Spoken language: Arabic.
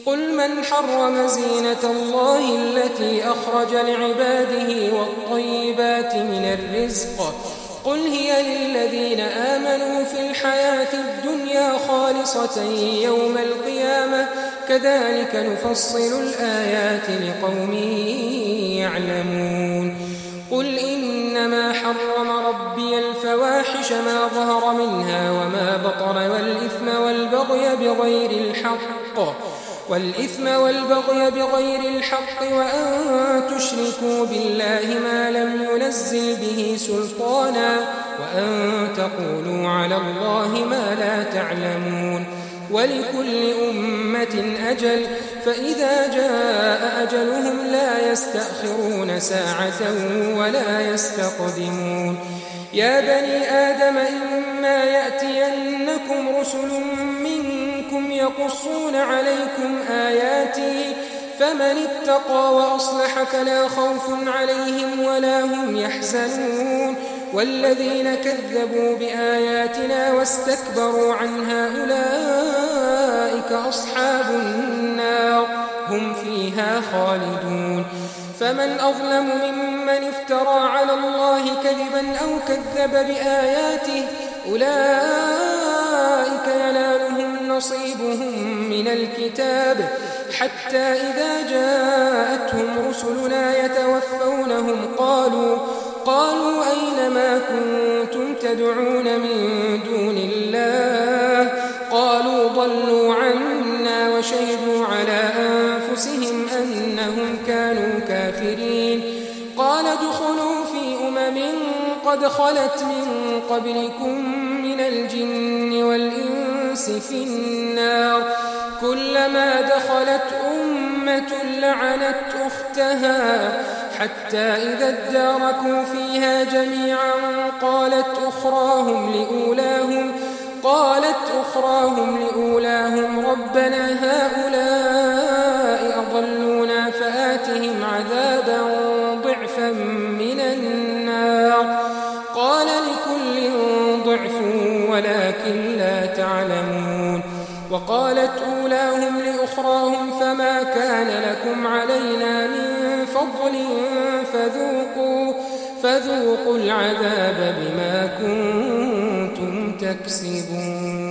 قل من حرم زينة الله التي أخرج لعباده والطيبات من الرزق قل هي للذين آمنوا في الحياة الدنيا خالصة يوم القيامة كذلك نفصل الآيات لقوم يعلمون قل إنما حرم ربي الفواحش ما ظهر منها وما بطن والإثم والبغي بغير الحق وأن تشركوا بالله ما لم ينزل به سلطانا وأن تقولوا على الله ما لا تعلمون ولكل أمة أجل فإذا جاء أجلهم لا يستأخرون ساعة ولا يستقدمون يا بني آدم إما يأتينكم رسل منكم يقصون عليكم آياتي فمن اتقى وأصلح فلا خوف عليهم ولا هم يحزنون والذين كذبوا بآياتنا واستكبروا عنها أولئك أصحاب النار هم فيها خالدون فمن أظلم ممن افترى على الله كذبا أو كذب بآياته أولئك ينالهم نصيبهم من الكتاب حتى إذا جاءتهم رسلنا يتوفونهم قالوا أين ما كنتم تدعون من دون الله قالوا ضلوا عنا وشهدوا على أنفسهم أنهم كانوا كافرين قال ادخلوا في قد خلت من قبلكم من الجن والإنس في النار كلما دخلت أمة لعنت أختها حتى إذا اداركوا فيها جميعا قالت أخراهم لأولاهم ربنا هؤلاء أضلونا فآتهم عذابا ضعفا من النار قال لكل ضعف ولكن لا تعلمون وقالت أولاهم لأخراهم فما كان لكم علينا من فضل فذوقوا العذاب بما كنتم تكسبون